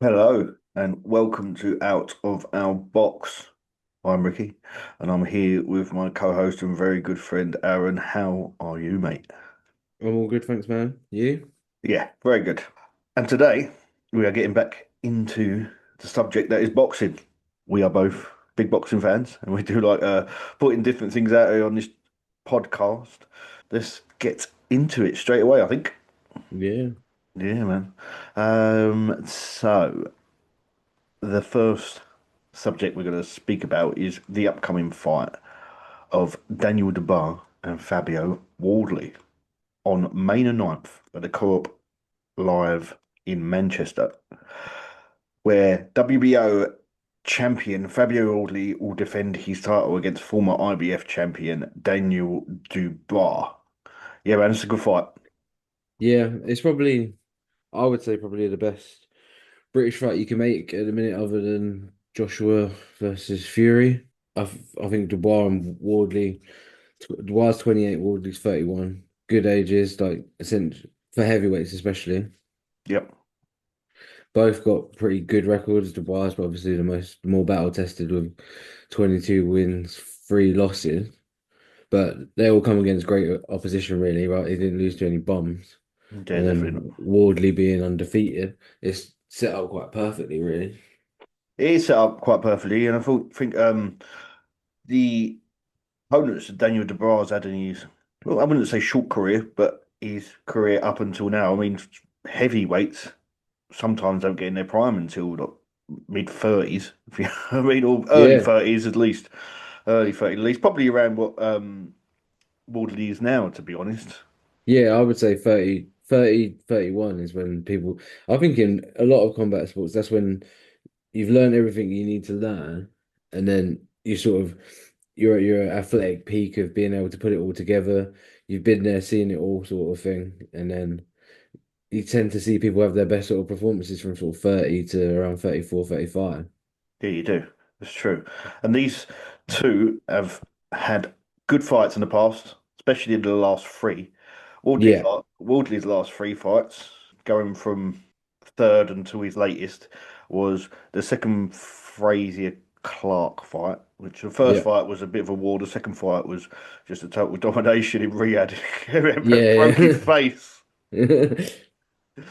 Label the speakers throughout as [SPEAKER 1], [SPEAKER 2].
[SPEAKER 1] Hello and welcome to Out of Our Box. I'm Ricky and I'm here with my co-host and very good friend Aaron. How are you, mate?
[SPEAKER 2] I'm all good, thanks, man. You?
[SPEAKER 1] Yeah, very good. And today we are getting back into the subject that is boxing. We are both big boxing fans and we do like putting different things out here on this podcast. Let's get into it straight away, I think.
[SPEAKER 2] Yeah.
[SPEAKER 1] Yeah, man. So the first subject we're going to speak about is the upcoming fight of Daniel Dubois and Fabio Wardley on May the 9th at the Co-op Live in Manchester, where WBO champion Fabio Wardley will defend his title against former IBF champion Daniel Dubois. Yeah, man, it's a good fight.
[SPEAKER 2] Yeah, it's probably, I would say, probably the best British fight you can make at the minute, other than Joshua versus Fury. I think Dubois and Wardley, Dubois 28, Wardley's 31. Good ages, like, essentially, for heavyweights, especially.
[SPEAKER 1] Yep.
[SPEAKER 2] Both got pretty good records. Dubois is obviously the more battle tested with 22 wins, 3 losses. But they all come against great opposition, really, right? He didn't lose to any bums.
[SPEAKER 1] Yeah,
[SPEAKER 2] And
[SPEAKER 1] definitely not.
[SPEAKER 2] then Wardley being undefeated, it's set up quite perfectly, really.
[SPEAKER 1] It is set up quite perfectly, and I think the opponents that Daniel Dubois had in his, well, I wouldn't say short career, but his career up until now. I mean, heavyweights sometimes don't get in their prime until like, mid 30s. I mean, or early
[SPEAKER 2] Yeah,
[SPEAKER 1] 30s at least. Early 30s, at least. Probably around what Wardley is now, to be honest.
[SPEAKER 2] yeah, I would say 31 is when people, I think in a lot of combat sports, that's when you've learned everything you need to learn, and then you're at your athletic peak of being able to put it all together. You've been there, seen it all, sort of thing, and then you tend to see people have their best sort of performances from sort of 30 to around 34, 35.
[SPEAKER 1] Yeah, you do. It's true. And these two have had good fights in the past, especially in the last three.
[SPEAKER 2] Yeah,
[SPEAKER 1] Wardley's last three fights, going from third until his latest, was the second Frazier Clark fight, which the first
[SPEAKER 2] yeah,
[SPEAKER 1] fight was a bit of a war. The second fight was just a total domination in Riyadh. Broke his
[SPEAKER 2] yeah,
[SPEAKER 1] face.
[SPEAKER 2] yeah.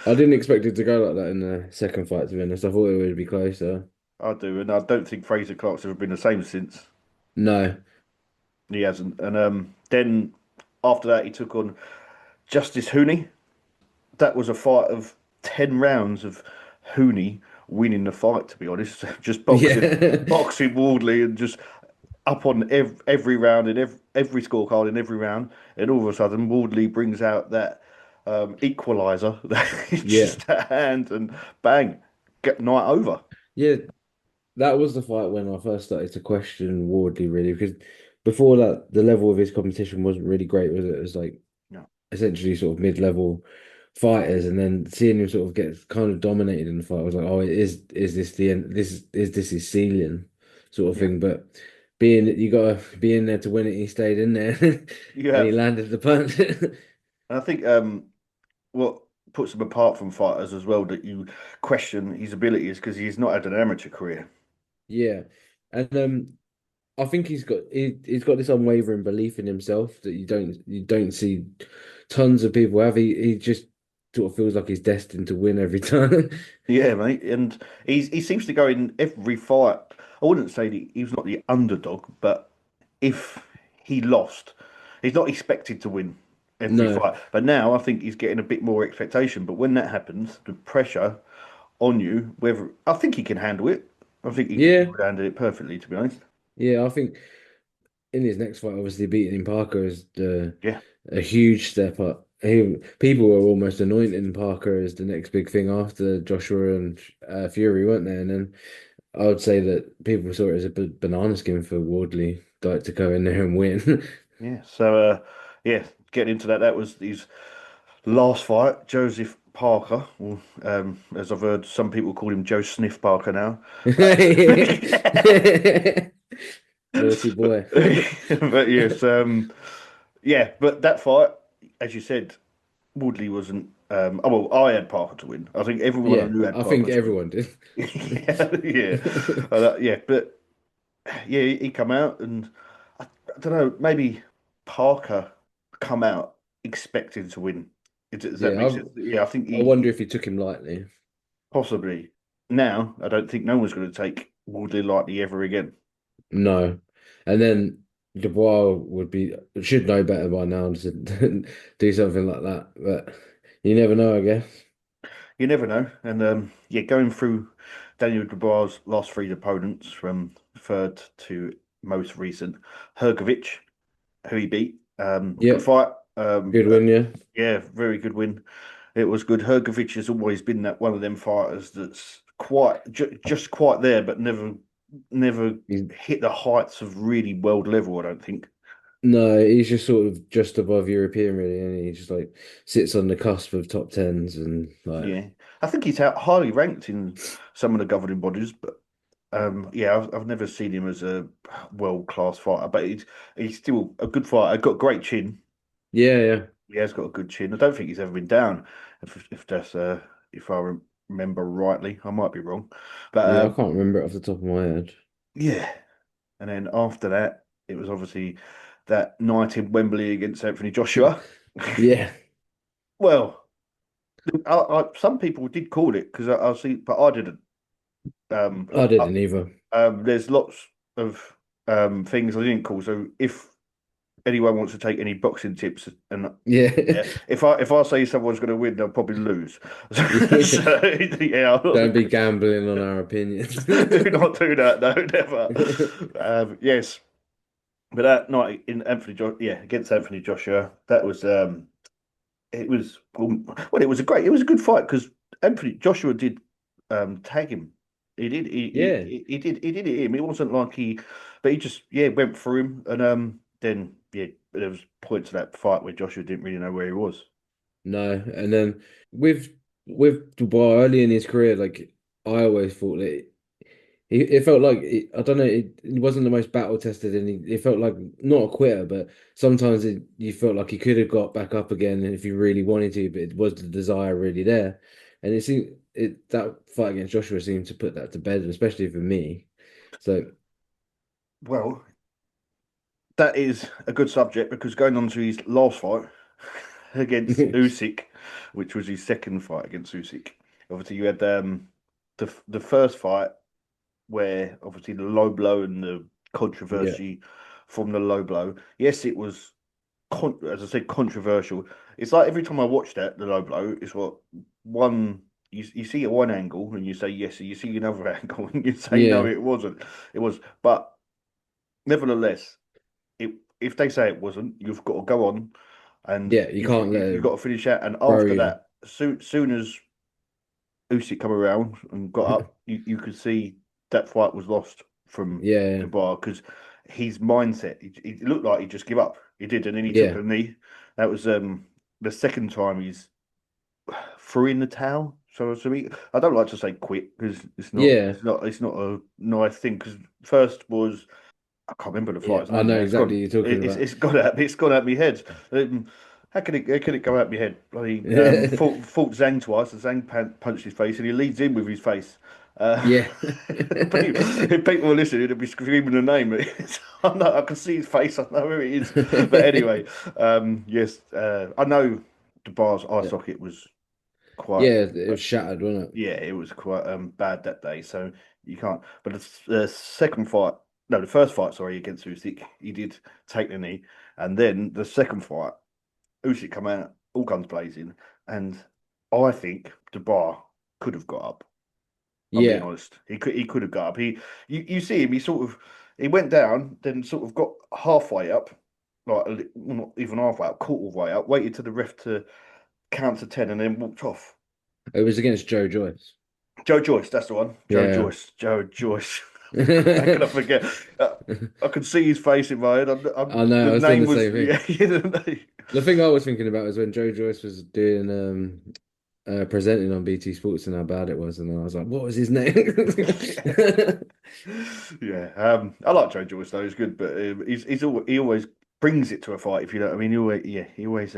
[SPEAKER 2] I didn't expect it to go like that in the second fight, to be honest. I thought it would be closer.
[SPEAKER 1] I do, and I don't think Fraser Clark's ever been the same since.
[SPEAKER 2] No.
[SPEAKER 1] He hasn't. And then after that, he took on Justice Hooney. That was a fight of 10 rounds of Hooney winning the fight, to be honest. Just
[SPEAKER 2] Yeah.
[SPEAKER 1] boxing Wardley and just up on every round and every scorecard in every round. And all of a sudden, Wardley brings out that equalizer that is
[SPEAKER 2] Yeah.
[SPEAKER 1] just a hand and bang, get night over.
[SPEAKER 2] Yeah. That was the fight when I first started to question Wardley, really, because before that, the level of his competition wasn't really great, was it? It was like
[SPEAKER 1] No.
[SPEAKER 2] essentially sort of mid-level fighters, and then seeing him sort of get kind of dominated in the fight, I was like, oh, is this the end? This his ceiling sort of
[SPEAKER 1] Yeah.
[SPEAKER 2] thing? But being you gotta be in there to win it, he stayed in there,
[SPEAKER 1] You
[SPEAKER 2] and he
[SPEAKER 1] have.
[SPEAKER 2] landed the punch.
[SPEAKER 1] And I think what puts him apart from fighters as well that you question his ability is because he's not had an amateur career.
[SPEAKER 2] Yeah, and I think he's got this unwavering belief in himself that you don't see tons of people have. He just sort of feels like he's destined to win every time.
[SPEAKER 1] Yeah, mate, and he seems to go in every fight. I wouldn't say that he was not the underdog, but if he lost, he's not expected to win every
[SPEAKER 2] No,
[SPEAKER 1] fight. But now I think he's getting a bit more expectation. But when that happens, the pressure on you, whether I think he can handle it. I think he
[SPEAKER 2] yeah,
[SPEAKER 1] would handle it perfectly, to be honest.
[SPEAKER 2] yeah. I think in his next fight, obviously beating Parker is
[SPEAKER 1] Yeah.
[SPEAKER 2] a huge step up. People were almost anointing Parker as the next big thing after Joshua and Fury, weren't they? And then I would say that people saw it as a banana skin for Wardley, like to go in there and win.
[SPEAKER 1] Yeah. So, yeah, getting into that, that was his last fight. Joseph Parker, or, as I've heard some people call him Joe Sniff Parker now.
[SPEAKER 2] Naughty boy.
[SPEAKER 1] But yes, yeah, but that fight, as you said, Woodley wasn't. Oh well, I had Parker to win. I think everyone I
[SPEAKER 2] Yeah,
[SPEAKER 1] knew had
[SPEAKER 2] I think
[SPEAKER 1] Parker to win.
[SPEAKER 2] everyone did.
[SPEAKER 1] Yeah, yeah, yeah. But yeah, he come out, and I don't know. Maybe Parker come out expecting to win. Does that
[SPEAKER 2] Yeah,
[SPEAKER 1] make sense? Yeah, I think
[SPEAKER 2] I wonder
[SPEAKER 1] he
[SPEAKER 2] if he took him lightly.
[SPEAKER 1] possibly. Now, I don't think no one's going to take Wardley lightly ever again.
[SPEAKER 2] No. And then Dubois would be should know better by now to do something like that. But you never know, I guess.
[SPEAKER 1] You never know. And yeah, going through Daniel Dubois' last three opponents from third to most recent, Hrgovic, who he beat.
[SPEAKER 2] Yeah,
[SPEAKER 1] Good fight.
[SPEAKER 2] good win, yeah.
[SPEAKER 1] Yeah, very good win. It was good. Hrgovic has always been that one of them fighters that's quite just quite there, but never
[SPEAKER 2] He's,
[SPEAKER 1] hit the heights of really world level. I don't think.
[SPEAKER 2] no, he's just sort of just above European, really, and he just like sits on the cusp of top tens and like
[SPEAKER 1] Yeah, I think he's out highly ranked in some of the governing bodies, but yeah, I've never seen him as a world class fighter, but he's still a good fighter. Got a great chin.
[SPEAKER 2] yeah, yeah,
[SPEAKER 1] He has got a good chin. I don't think he's ever been down. If that's if I remember rightly, I might be wrong, but
[SPEAKER 2] yeah. I can't remember it off the top of my head.
[SPEAKER 1] yeah. And then after that, it was obviously that night in Wembley against Anthony Joshua.
[SPEAKER 2] Yeah,
[SPEAKER 1] Well, some people did call it because I see, but I didn't. Um,
[SPEAKER 2] I didn't either.
[SPEAKER 1] there's lots of things I didn't call. So if anyone wants to take any boxing tips, and
[SPEAKER 2] Yeah,
[SPEAKER 1] yeah, if I say someone's going to win, they'll probably lose.
[SPEAKER 2] yeah.
[SPEAKER 1] So yeah, I'm
[SPEAKER 2] Don't
[SPEAKER 1] not
[SPEAKER 2] be
[SPEAKER 1] gonna,
[SPEAKER 2] gambling on our opinions.
[SPEAKER 1] do not do that. No, never. Yes, but that night in yeah, against Anthony Joshua, that was it was well, it was a good fight because Anthony Joshua did tag him. He did
[SPEAKER 2] Yeah,
[SPEAKER 1] he did hit him. It wasn't like but he just yeah went through him and then yeah there was points of that fight where Joshua didn't really know where he was.
[SPEAKER 2] no. And then with Dubois early in his career, like I always thought that it felt like I don't know, it wasn't the most battle tested, and it felt like not a quitter, but sometimes you felt like he could have got back up again if he really wanted to, but it was the desire really there, and it seemed that fight against Joshua seemed to put that to bed, especially for me. So
[SPEAKER 1] Well, that is a good subject because going on to his last fight against Usyk, which was his second fight against Usyk. Obviously, you had the first fight where obviously the low blow and the
[SPEAKER 2] yeah,
[SPEAKER 1] controversy from the low blow. Yes, it was as I said controversial. It's like every time I watch that the low blow, it's what one you see at one angle and you say yes, and you see another angle and you say no,
[SPEAKER 2] yeah,
[SPEAKER 1] it wasn't. It was, but nevertheless, if they say it wasn't, you've got to go on and
[SPEAKER 2] yeah. You can't let
[SPEAKER 1] you've got
[SPEAKER 2] him
[SPEAKER 1] to finish that. And
[SPEAKER 2] throw
[SPEAKER 1] after
[SPEAKER 2] you.
[SPEAKER 1] that, soon as Usyk come around and got up, you could see that fight was lost from
[SPEAKER 2] Yeah,
[SPEAKER 1] Dubois because his mindset, it looked like he just give up. He did, and then he took
[SPEAKER 2] yeah,
[SPEAKER 1] the knee. That was the second time he's threw in the towel. So to me, I don't like to say quit because
[SPEAKER 2] yeah,
[SPEAKER 1] it's not a nice thing. Because first was I can't remember the
[SPEAKER 2] yeah.
[SPEAKER 1] fighter's
[SPEAKER 2] I
[SPEAKER 1] name
[SPEAKER 2] know
[SPEAKER 1] now. It's
[SPEAKER 2] exactly
[SPEAKER 1] gone.
[SPEAKER 2] what you're talking about.
[SPEAKER 1] It's gone out my head. How can it go out my head? Bloody fought Zhang twice, and Zhang punched his face, and he leads in with his face. Uh,
[SPEAKER 2] Yeah.
[SPEAKER 1] if people were listening, they'd be screaming the name. I can see his face. I know who it is. But anyway, yes, I know the bar's eye
[SPEAKER 2] Yeah.
[SPEAKER 1] socket was quite.
[SPEAKER 2] Yeah, it was shattered, wasn't it?
[SPEAKER 1] Yeah, it was quite bad that day, so you can't. But the second fight, no, the first fight, sorry, against Usyk, he did take the knee, and then the second fight, Usyk come out all guns blazing, and I think the bar could have got up. I'm being
[SPEAKER 2] Yeah.
[SPEAKER 1] honest, he could have got up. You see him, he went down, then sort of got halfway up, like not even halfway up, quarter way up, waited to the ref to count to 10, and then walked off.
[SPEAKER 2] It was against Joe Joyce.
[SPEAKER 1] Joe Joyce, that's the one.
[SPEAKER 2] Yeah.
[SPEAKER 1] Joe Joyce. How can I forget? I could see his face in my head.
[SPEAKER 2] I know,
[SPEAKER 1] The
[SPEAKER 2] I was doing
[SPEAKER 1] name
[SPEAKER 2] the
[SPEAKER 1] was
[SPEAKER 2] same thing.
[SPEAKER 1] yeah. The
[SPEAKER 2] The thing I was thinking about was when Joe Joyce was doing presenting on BT Sports and how bad it was, and I was like, what was his name?
[SPEAKER 1] yeah. I like Joe Joyce though. He's good, but he always brings it to a fight. If you know what I mean. He always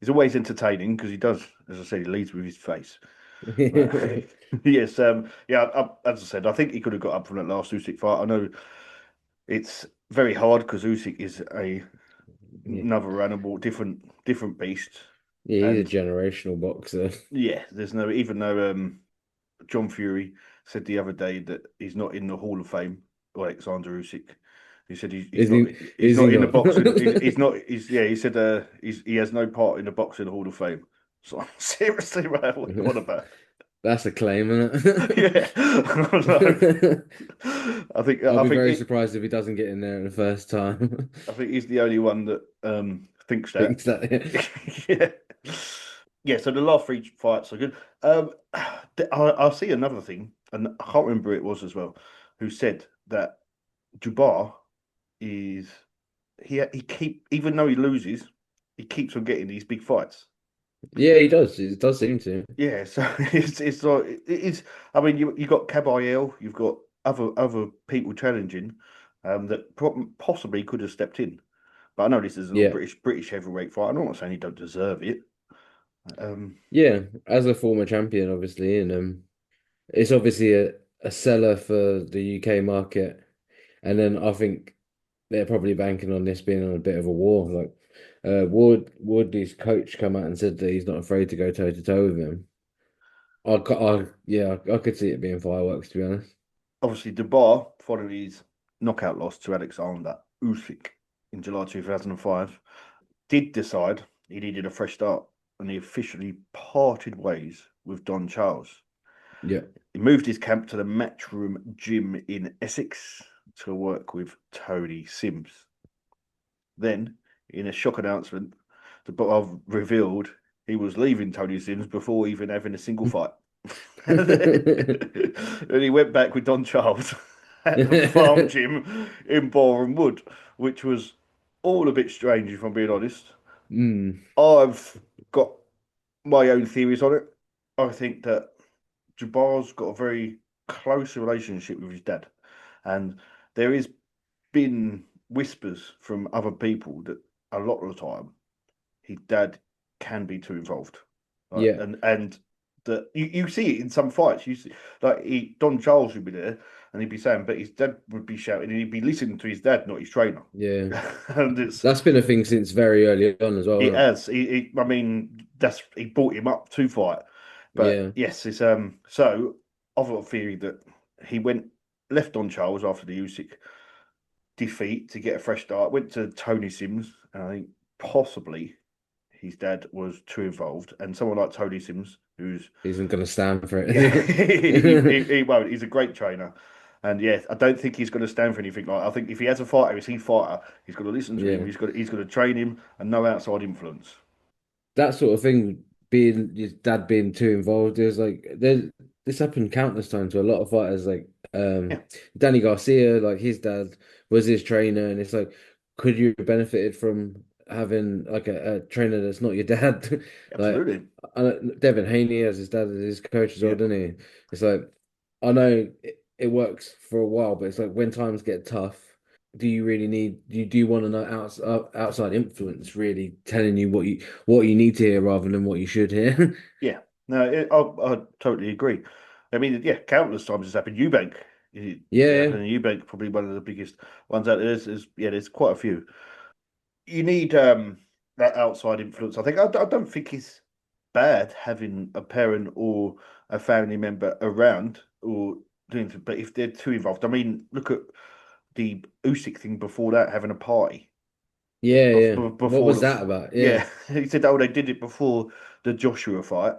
[SPEAKER 1] he's always entertaining because he does, as I said, he leads with his face. But, yes, yeah. As I said, I think he could have got up from that last Usyk fight. I know it's very hard because Usyk is
[SPEAKER 2] Yeah,
[SPEAKER 1] another animal, different beast,
[SPEAKER 2] yeah, he's a
[SPEAKER 1] and
[SPEAKER 2] generational boxer.
[SPEAKER 1] yeah, there's no even though John Fury said the other day that he's not in the Hall of Fame, or Alexander Usyk. He said
[SPEAKER 2] Is
[SPEAKER 1] not
[SPEAKER 2] he?
[SPEAKER 1] he's
[SPEAKER 2] Is he
[SPEAKER 1] not in the
[SPEAKER 2] not?
[SPEAKER 1] boxing. He's not. He's yeah. He said he has no part in the boxing Hall of Fame. So seriously, man, what about?
[SPEAKER 2] That's a claim, isn't
[SPEAKER 1] Yeah, no.
[SPEAKER 2] it? I'll
[SPEAKER 1] I
[SPEAKER 2] be
[SPEAKER 1] think
[SPEAKER 2] very surprised if he doesn't get in there in the first time.
[SPEAKER 1] I think he's the only one that thinks that.
[SPEAKER 2] Thinks that. Yeah.
[SPEAKER 1] Yeah. Yeah, so the last three fights are good. I see another thing, and I can't remember who it was as well, who said that Dubois is he keep even though he loses, he keeps on getting these big fights.
[SPEAKER 2] Yeah, he does. It does seem to.
[SPEAKER 1] Yeah, so it's like it is. I mean, you got Caballero, you've got other people challenging, that possibly could have stepped in. But I know this is a little
[SPEAKER 2] Yeah.
[SPEAKER 1] British heavyweight fight. I'm not saying he don't deserve it. Um,
[SPEAKER 2] Yeah. As a former champion, obviously, and it's obviously a seller for the UK market. And then I think they're probably banking on this being on a bit of a war. Like Wardley's coach come out and said that he's not afraid to go toe to toe with him. Yeah, I could see it being fireworks to be honest.
[SPEAKER 1] Obviously, Dubois, following his knockout loss to Alexander Usyk in July 2005, did decide he needed a fresh start, and he officially parted ways with Don Charles.
[SPEAKER 2] Yeah.
[SPEAKER 1] He moved his camp to the Matchroom Gym in Essex to work with Tony Sims. Then, in a shock announcement, Dubois revealed he was leaving Tony Sims before even having a single fight. And then he went back with Don Charles at the farm gym in Boreham Wood, which was all a bit strange, if I'm being honest.
[SPEAKER 2] Mm,
[SPEAKER 1] I've got my own theories on it. I think that Jabbar's got a very close relationship with his dad, and there has been whispers from other people that a lot of the time his dad can be too involved, right?
[SPEAKER 2] yeah,
[SPEAKER 1] And that you see it in some fights. You see, like Don Charles would be there, and he'd be saying, but his dad would be shouting, and he'd be listening to his dad, not his trainer.
[SPEAKER 2] yeah.
[SPEAKER 1] And it's
[SPEAKER 2] That's been a thing since very early on as well,
[SPEAKER 1] it
[SPEAKER 2] isn't it?
[SPEAKER 1] has. I mean, that's he brought him up to fight, but
[SPEAKER 2] Yeah,
[SPEAKER 1] yes, it's So I've got a theory that he went left on Charles after the Usyk defeat to get a fresh start. Went to Tony Sims, and I think possibly his dad was too involved. And someone like Tony Sims, who's
[SPEAKER 2] he isn't going to stand for
[SPEAKER 1] yeah,
[SPEAKER 2] it.
[SPEAKER 1] he won't. He's a great trainer, and yeah, I don't think he's going to stand for anything like. I think if he has a fighter, it's his fighter. He's got to listen to him.
[SPEAKER 2] Yeah,
[SPEAKER 1] He's got to train him, and no outside influence.
[SPEAKER 2] that sort of thing, being his dad being too involved, is like there's this happened countless times to a lot of fighters. Like
[SPEAKER 1] Yeah,
[SPEAKER 2] Danny Garcia, like his dad was his trainer, and it's like, could you have benefited from having like a trainer that's not your dad? Like
[SPEAKER 1] absolutely.
[SPEAKER 2] Devin Haney has his dad as his coach as well,
[SPEAKER 1] Yeah,
[SPEAKER 2] doesn't he? It's like I know it works for a while, but it's like when times get tough. Do you really need do you want to know outside influence really telling you what you need to hear rather than what you should hear?
[SPEAKER 1] yeah. No, I totally agree. I mean, yeah, countless times it's happened. Eubank, yeah,
[SPEAKER 2] Yeah,
[SPEAKER 1] and Eubank probably one of the biggest ones out there. Yeah, there's quite a few. You need that outside influence. I think I don't think it's bad having a parent or a family member around or doing it, but if they're too involved, I mean, look at the Usyk thing before that, having a party
[SPEAKER 2] yeah. What
[SPEAKER 1] before
[SPEAKER 2] was that about? Yeah,
[SPEAKER 1] yeah, he said, oh, they did it before the Joshua fight.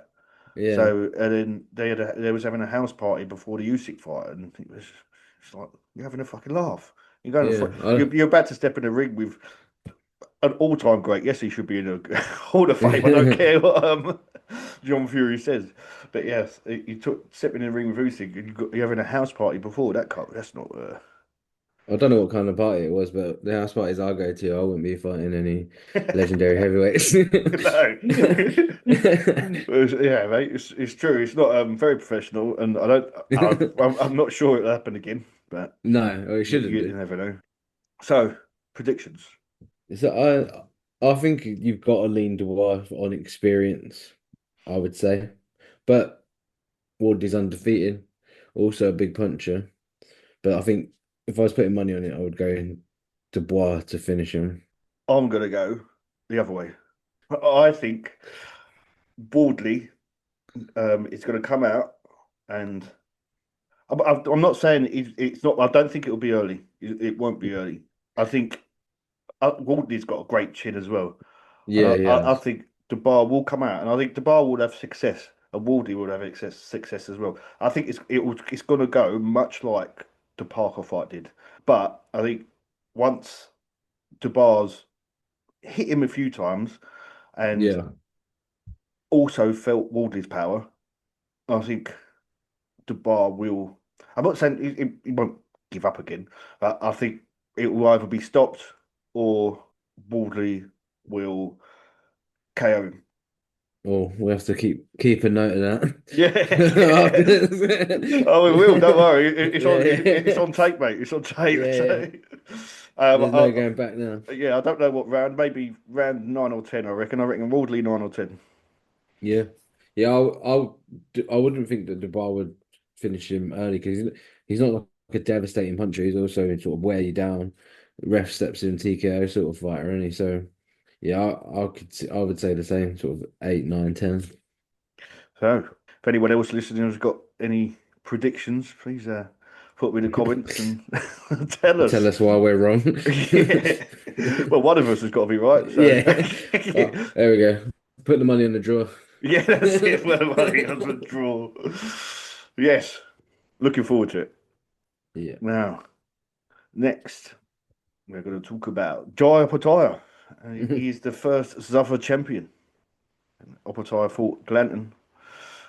[SPEAKER 2] yeah,
[SPEAKER 1] So and then they was having a house party before the Usyk fight, and it's like you're having a fucking laugh. You're going
[SPEAKER 2] yeah.
[SPEAKER 1] to you're about to step in the ring with an all-time great. Yes, he should be in a Hall of Fame. I don't care what John Fury says, but yes, you took stepping in the ring with Usyk, and you're having a house party before that. That's not.
[SPEAKER 2] I don't know what kind of party it was, but the house parties I go to, I wouldn't be fighting any legendary heavyweights.
[SPEAKER 1] No. Yeah, mate, it's true. It's not very professional, and I don't. I'm not sure it'll happen again, but
[SPEAKER 2] No, it shouldn't
[SPEAKER 1] you
[SPEAKER 2] do.
[SPEAKER 1] never know. So predictions.
[SPEAKER 2] So I think you've got to lean Dubois on experience, I would say. But Wardley's undefeated, also a big puncher. But I think if I was putting money on it, I would go in Dubois to finish him.
[SPEAKER 1] I'm gonna go the other way. I think Wardley is going to come out, and I'm not saying it's not. I don't think it'll be early. It won't be early. I think Wardley's got a great chin as well, and
[SPEAKER 2] Yeah,
[SPEAKER 1] I
[SPEAKER 2] yeah,
[SPEAKER 1] think DeBar will come out, and I think DeBar will have success, and Wardley will have success as well. I think it's going to go much like the Parker fight did, but I think once DeBar's hit him a few times and
[SPEAKER 2] yeah.
[SPEAKER 1] also felt Wardley's power, I think the bar will. I'm not saying he won't give up again. I think it will either be stopped or Wardley will KO him.
[SPEAKER 2] Well, we have to keep a note of
[SPEAKER 1] Yeah,
[SPEAKER 2] that.
[SPEAKER 1] yeah. Oh, we will. Don't worry. It's
[SPEAKER 2] Yeah,
[SPEAKER 1] on tape, mate. It's on tape.
[SPEAKER 2] yeah, yeah.
[SPEAKER 1] So,
[SPEAKER 2] There's no going back now.
[SPEAKER 1] yeah, I don't know what round. Maybe round 9 or 10. I reckon. I reckon Wardley 9 or 10.
[SPEAKER 2] Yeah, yeah. I wouldn't think that Dubois would finish him early because he's not like a devastating puncher. He's also sort of wear you down. Ref steps in TKO sort of fighter, isn't he? So yeah, I would say the same sort of 8, 9, 10.
[SPEAKER 1] So, if anyone else listening has got any predictions, please put them in the comments and tell
[SPEAKER 2] Tell
[SPEAKER 1] us.
[SPEAKER 2] us why we're wrong.
[SPEAKER 1] Yeah. Well, one of us has got to be right. So,
[SPEAKER 2] Yeah. Oh, there we go. Put the money on the draw.
[SPEAKER 1] yeah, that's it. Well, money on the draw. Yes, looking forward to it.
[SPEAKER 2] Yeah.
[SPEAKER 1] Now, next, we're going to talk about Jai Opetaia. He is the first Zuffa champion. Opetaia fought Glanton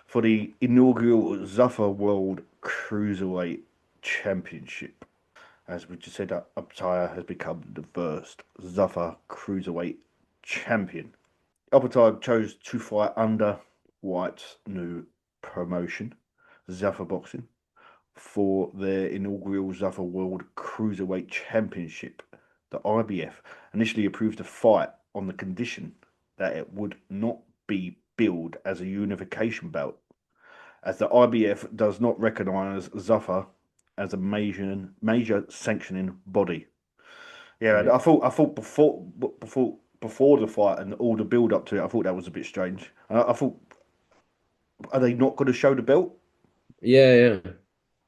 [SPEAKER 1] for the inaugural Zuffa World Cruiserweight Championship. As we just said, Opetaia has become the first Zuffa Cruiserweight champion. Opetaia chose to fight under White's new promotion, Zuffa Boxing, for their inaugural Zuffa World Cruiserweight Championship. The IBF initially approved the fight on the condition that it would not be billed as a unification bout, as the IBF does not recognise Zuffa as a major sanctioning body. Yeah, and
[SPEAKER 2] Yeah.
[SPEAKER 1] I thought before the fight and all the build up to it, I thought that was a bit strange. I thought, are they not going to show the belt?
[SPEAKER 2] Yeah, yeah.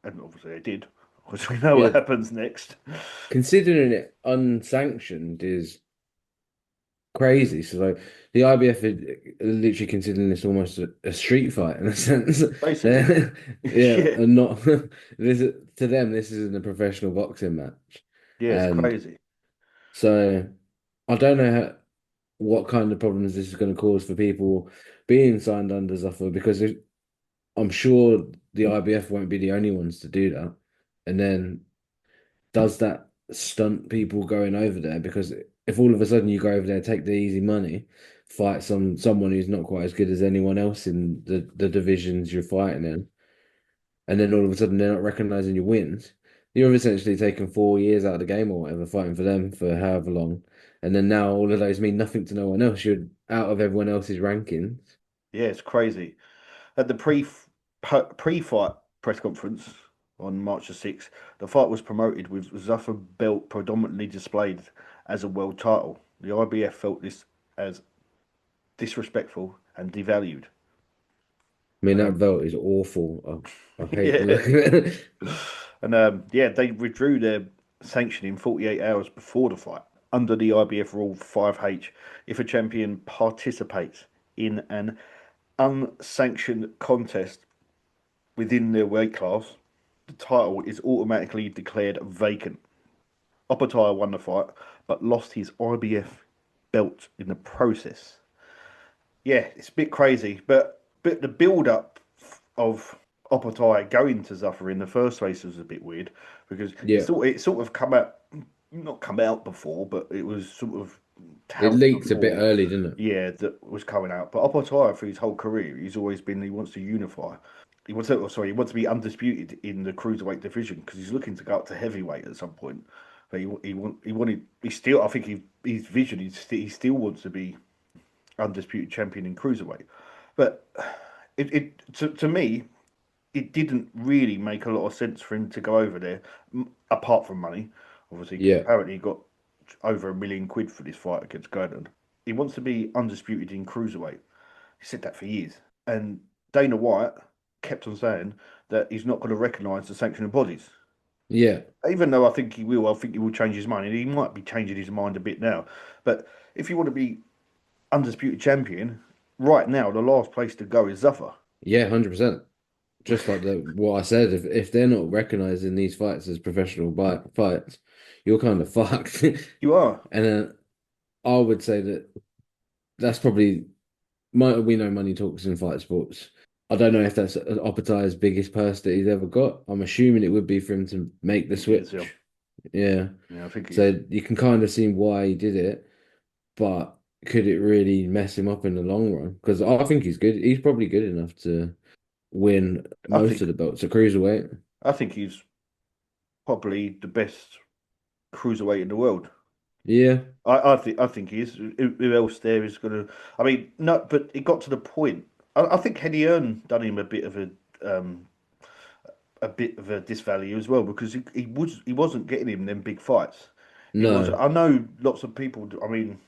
[SPEAKER 1] And obviously they did, because we know
[SPEAKER 2] Yeah.
[SPEAKER 1] what happens next.
[SPEAKER 2] Considering it unsanctioned is crazy. So like the IBF is literally considering this almost a street fight in a sense.
[SPEAKER 1] Basically,
[SPEAKER 2] Yeah,
[SPEAKER 1] yeah,
[SPEAKER 2] and not this to them, this isn't a professional boxing match.
[SPEAKER 1] yeah, it's
[SPEAKER 2] And
[SPEAKER 1] crazy.
[SPEAKER 2] so I don't know what kind of problems this is going to cause for people being signed under Zuffa because I'm sure the IBF won't be the only ones to do that. And then does that stunt people going over there? Because if all of a sudden you go over there, take the easy money, fight someone who's not quite as good as anyone else in the divisions you're fighting in, and then all of a sudden they're not recognizing your wins, you're essentially taking 4 years out of the game or whatever, fighting for them for however long. And then now all of those mean nothing to no one else. You're out of everyone else's rankings.
[SPEAKER 1] Yeah, it's crazy. At the pre-fight press conference on March the 6th, the fight was promoted with Zuffa belt predominantly displayed as a world title. The IBF felt this as disrespectful and devalued.
[SPEAKER 2] I mean, that
[SPEAKER 1] Um,
[SPEAKER 2] belt is awful. I hate the
[SPEAKER 1] yeah,
[SPEAKER 2] look of it.
[SPEAKER 1] and yeah, they withdrew their sanctioning 48 hours before the fight under the IBF rule 5H. If a champion participates in an unsanctioned contest within their weight class, the title is automatically declared vacant. Opetaia won the fight, but lost his IBF belt in the process. Yeah, it's a bit crazy, but the build up of Opetaia going to Zuffa in the first place was a bit weird because
[SPEAKER 2] Yeah,
[SPEAKER 1] it sort of come out, not come out before, but it was sort of
[SPEAKER 2] it
[SPEAKER 1] touted
[SPEAKER 2] leaked a bit
[SPEAKER 1] before.
[SPEAKER 2] early, didn't it?
[SPEAKER 1] Yeah, that was coming out. But Opetaia for his whole career, he's always been he wants to unify. He wants to, oh, sorry, he wants to be undisputed in the cruiserweight division because he's looking to go up to heavyweight at some point. But he wanted he still I think his vision he still wants to be undisputed champion in cruiserweight. But to me it didn't really make a lot of sense for him to go over there, apart from money, obviously, because
[SPEAKER 2] Yeah,
[SPEAKER 1] apparently he got over £1 million for this fight against Gordon. He wants to be undisputed in cruiserweight. He said that for years, and Dana White kept on saying that he's not going to recognise the sanctioning bodies.
[SPEAKER 2] yeah,
[SPEAKER 1] Even though I think he will, I think he will change his mind, and he might be changing his mind a bit now. But if you want to be undisputed champion, right now the last place to go is Zuffa.
[SPEAKER 2] yeah, 100%. Just like what I said, if they're not recognizing these fights as professional fights, you're kind of fucked.
[SPEAKER 1] You are.
[SPEAKER 2] And I would say that that's probably we know money talks in fight sports. I don't know if that's Opetaia's biggest purse that he's ever got. I'm assuming it would be for him to make the
[SPEAKER 1] I think it is, yeah.
[SPEAKER 2] switch. Yeah.
[SPEAKER 1] Yeah, I think it is.
[SPEAKER 2] So you can kind of see why he did it, but could it really mess him up in the long run? Because I think he's good. He's probably good enough to win
[SPEAKER 1] I
[SPEAKER 2] most of
[SPEAKER 1] think
[SPEAKER 2] the belts at cruiserweight.
[SPEAKER 1] I think he's probably the best cruiserweight in the world.
[SPEAKER 2] Yeah.
[SPEAKER 1] I think he is. Who else there is going to? I mean, no, but it got to the point. I think Eddie Earn done him um, a bit of a disvalue as well because he wasn't getting him them big fights. He was.
[SPEAKER 2] No.
[SPEAKER 1] I know lots of people. I mean,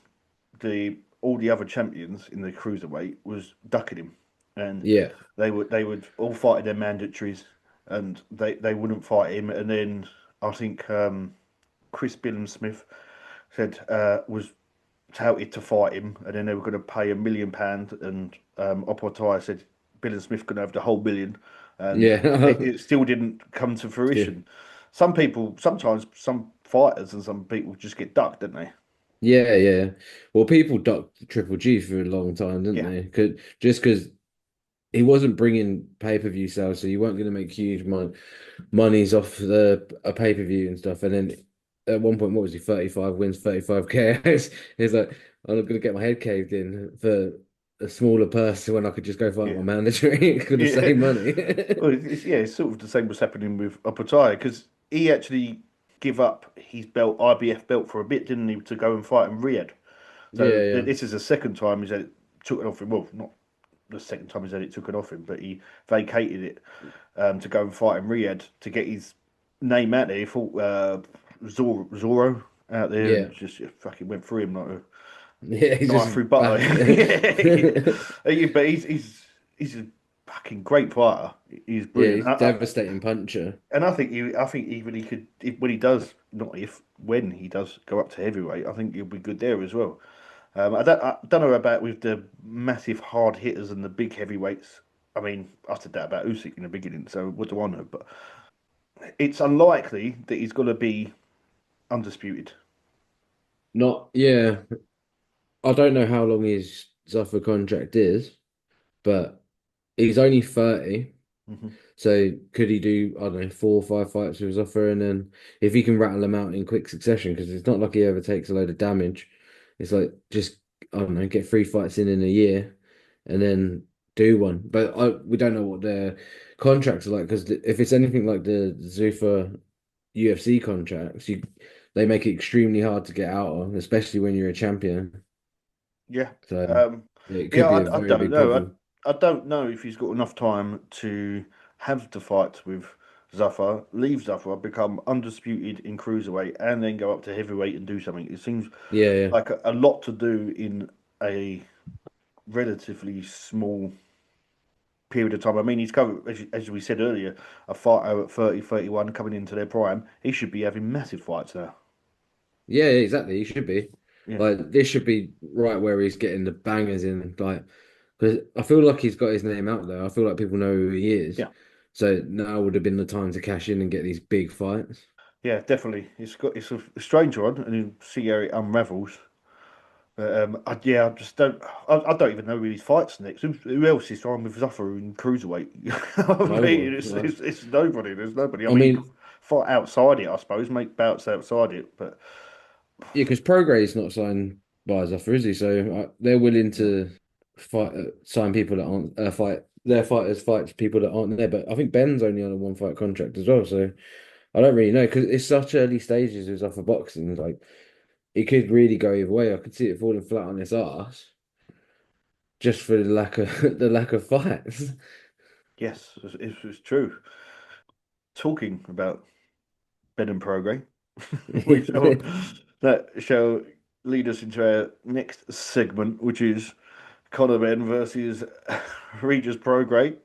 [SPEAKER 1] the all the other champions in the cruiserweight was ducking him, and
[SPEAKER 2] Yeah.
[SPEAKER 1] they would all fight their mandatories, and they wouldn't fight him. And then I think Chris Smith said was touted to fight him, and then they were going to pay £1 million, and Operatai said Bill and Smith could have the whole million, and
[SPEAKER 2] Yeah.
[SPEAKER 1] it still didn't come to
[SPEAKER 2] Yeah.
[SPEAKER 1] fruition. Some people, sometimes some fighters and some people just get ducked, don't they?
[SPEAKER 2] Yeah, yeah. Well, people ducked Triple G for a long time, didn't
[SPEAKER 1] Yeah,
[SPEAKER 2] they? Just because he wasn't bringing pay-per-view sales, so you weren't going to make huge monies off the a pay-per-view and stuff. And then at one point, what was he? 35 wins, 35K. He's like, I'm not going to get my head caved in for a smaller purse when I could just go fight
[SPEAKER 1] yeah,
[SPEAKER 2] my mandatory for the
[SPEAKER 1] yeah.
[SPEAKER 2] same money.
[SPEAKER 1] Well, yeah, it's sort of the same was happening with Operatai because he actually give up his belt, IBF belt, for a bit, didn't he, to go and fight in Riyadh. So
[SPEAKER 2] Yeah, yeah,
[SPEAKER 1] this is the second time he's had it, took it off him. Well, not the second time he's had it took it off him, but he vacated it to go and fight in Riyadh to get his name out there. He fought Zorro out there
[SPEAKER 2] yeah,
[SPEAKER 1] and just fucking went through him like a
[SPEAKER 2] yeah. He's
[SPEAKER 1] knife
[SPEAKER 2] just
[SPEAKER 1] through butter.
[SPEAKER 2] back.
[SPEAKER 1] But he's a fucking great fighter. He's
[SPEAKER 2] Yeah,
[SPEAKER 1] brilliant.
[SPEAKER 2] he's devastating puncher.
[SPEAKER 1] And I think even he could when he does not if when he does go up to heavyweight, I think he'll be good there as well. I don't know about with the massive hard hitters and the big heavyweights. I mean, I said that about Usyk in the beginning, so what do I know? But it's unlikely that he's going to be undisputed.
[SPEAKER 2] Not, yeah. I don't know how long his Zuffa contract is, but he's only 30.
[SPEAKER 1] Hmm.
[SPEAKER 2] So could he do, I don't know, 4 or 5 fights with Zuffa? And then if he can rattle them out in quick succession, because it's not like he ever takes a load of damage. It's like just, I don't know, get 3 fights in a year and then do one. But we don't know what their contracts are like, because if it's anything like the Zuffa UFC contracts, they make it extremely hard to get out of, especially when you're a champion.
[SPEAKER 1] Yeah,
[SPEAKER 2] So
[SPEAKER 1] um,
[SPEAKER 2] it
[SPEAKER 1] yeah.
[SPEAKER 2] could be a
[SPEAKER 1] I
[SPEAKER 2] very
[SPEAKER 1] don't
[SPEAKER 2] big
[SPEAKER 1] know.
[SPEAKER 2] problem.
[SPEAKER 1] I don't know if he's got enough time to have the fight with Zuffa, leave Zuffa, become undisputed in cruiserweight, and then go up to heavyweight and do something. It seems
[SPEAKER 2] Yeah, yeah,
[SPEAKER 1] like a lot to do in a relatively small period of time. I mean, he's covered, as we said earlier, a fighter at 30, 31 coming into their prime. He should be having massive fights now.
[SPEAKER 2] yeah, yeah, exactly. He should be
[SPEAKER 1] Yeah,
[SPEAKER 2] like this should be right where he's getting the bangers in, like because I feel like he's got his name out there. I feel like people know who he is.
[SPEAKER 1] yeah,
[SPEAKER 2] So now would have been the time to cash in and get these big fights.
[SPEAKER 1] yeah, definitely. It's a strange one, and you see how it unravels. But yeah, I just don't. I don't even know who he fights next. Who else is trying with Zuffa in cruiserweight? I
[SPEAKER 2] No
[SPEAKER 1] mean,
[SPEAKER 2] one.
[SPEAKER 1] it's nobody. There's nobody. I
[SPEAKER 2] I
[SPEAKER 1] mean, he could
[SPEAKER 2] mean,
[SPEAKER 1] fight outside it, I suppose, make bouts outside it. But
[SPEAKER 2] yeah, because Prograis is not signed by Zuffa, is he? So they're willing
[SPEAKER 1] yeah,
[SPEAKER 2] to sign people that aren't fight their fighters fight people that aren't there. But I think Ben's only on a 1 fight contract as well. So I don't really know because it's such early stages with Zuffa boxing. Like it could really go either way. I could see it falling flat on its ass just for the lack of the lack of fights.
[SPEAKER 1] Yes, it's true. Talking about Benn and Prograis, we shall that shall lead us into our next segment, which is Conor Benn versus Regis Prograis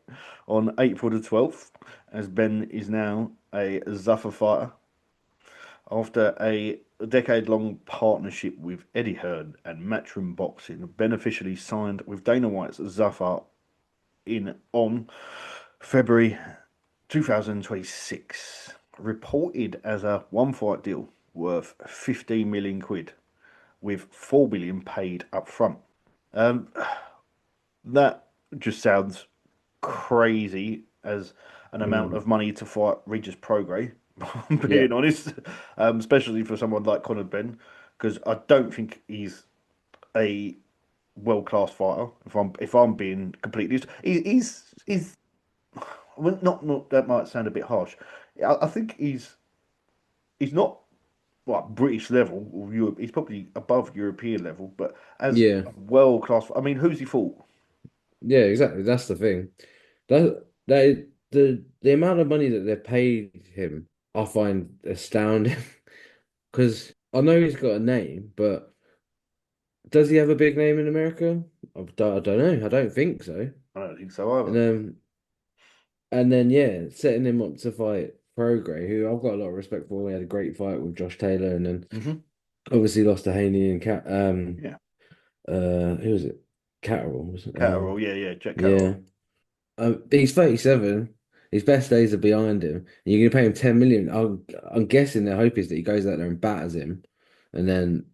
[SPEAKER 1] on April the 12th, as Benn is now a Zuffa fighter. After a decade-long partnership with Eddie Hearn and Matchroom Boxing, beneficially signed with Dana White's Zuffa in on February 2026, reported as a one-fight deal worth 15 million quid, with 4 million paid up front. Um, that just sounds crazy as an amount
[SPEAKER 2] Mm,
[SPEAKER 1] of money to fight Regis Prograis,
[SPEAKER 2] yeah,
[SPEAKER 1] being honest, especially for someone like Conor Benn, because I don't think he's a world class fighter. If I'm being completely honest, he's well, not that might sound a bit harsh. I think he's not like British level or Europe. He's probably above European level, but as
[SPEAKER 2] yeah,
[SPEAKER 1] a world class, I mean, who's he fought?
[SPEAKER 2] yeah. Exactly. That's the thing. The amount of money that they paid him, I find astounding. Because I know he's got a name, but does he have a big name in America? I don't know. I don't think so.
[SPEAKER 1] I don't think so either.
[SPEAKER 2] And and then yeah, setting him up to fight Prograis, who I've got a lot of respect for. He had a great fight with Josh Taylor, and then
[SPEAKER 1] Hmm.
[SPEAKER 2] obviously lost to Haney and Cat.
[SPEAKER 1] Yeah,
[SPEAKER 2] Who was it? Catterall. Was it?
[SPEAKER 1] Catterall. Yeah, yeah, Jack
[SPEAKER 2] Yeah.
[SPEAKER 1] Catterall.
[SPEAKER 2] He's 37. His best days are behind him. And you're gonna pay him 10 million. I'm guessing their hope is that he goes out there and batters him, and then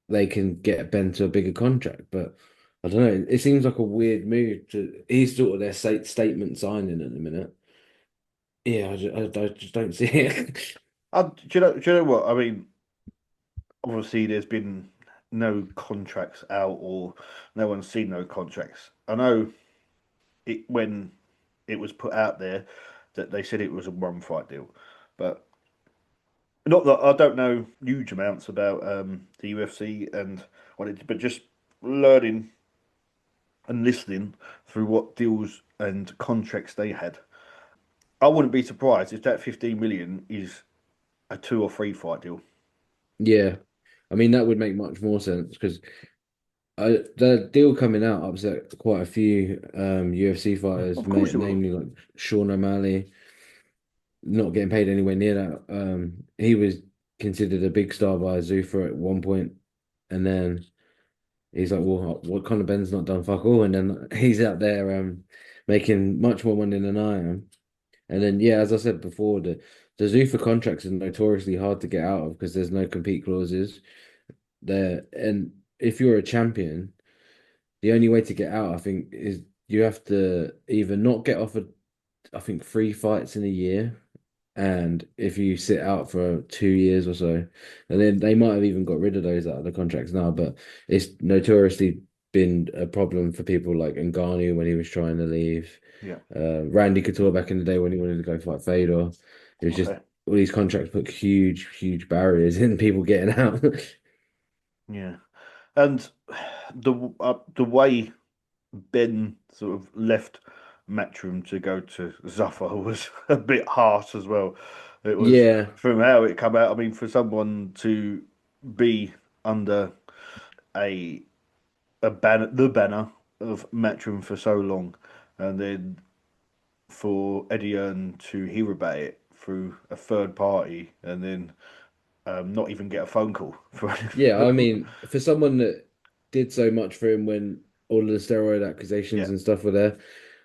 [SPEAKER 2] they can get Ben to a bigger contract. But I don't know. It seems like a weird move to. He's sort of their statement signing at the minute. Yeah, I just don't see it.
[SPEAKER 1] Do you know what? I mean, obviously, there's been no contracts out, or no one's seen no contracts. I know it when it was put out there that they said it was a one fight deal, but not that I don't know huge amounts about the UFC and what it, but just learning and listening through what deals and contracts they had. I wouldn't be surprised if that 15 million is a 2 or 3 fight deal.
[SPEAKER 2] Yeah, I mean that would make much more sense because the deal coming out upset quite a few UFC fighters,
[SPEAKER 1] Of course it will.
[SPEAKER 2] namely like Sean O'Malley, not getting paid anywhere near that. He was considered a big star by Zuffa at one point, and then he's like, "Well, what kind of Ben's not done fuck all?" And then he's out there making much more money than I am. And then yeah, as I said before, the Zuffa contracts are notoriously hard to get out of because there's no compete clauses there, and if you're a champion. The only way to get out, I think, is you have to either not get offered, I think, 3 fights in a year, and if you sit out for 2 years or so, and then they might have even got rid of those out of the contracts now, but it's notoriously been a problem for people like Ngannou when he was trying to leave,
[SPEAKER 1] Yeah.
[SPEAKER 2] Randy Couture back in the day when he wanted to go fight Fedor. It was just
[SPEAKER 1] Okay.
[SPEAKER 2] all these contracts put huge, huge barriers in people getting out.
[SPEAKER 1] Yeah. And the way Ben sort of left Matchroom to go to Zuffa was a bit harsh as well. It was
[SPEAKER 2] Yeah,
[SPEAKER 1] from how it come out. I mean, for someone to be under a the banner of Matchroom for so long, and then for Eddie Earn to hear about it through a third party, and then not even get a phone call for.
[SPEAKER 2] yeah, I mean, for someone that did so much for him when all of the steroid accusations
[SPEAKER 1] Yeah,
[SPEAKER 2] and stuff were there,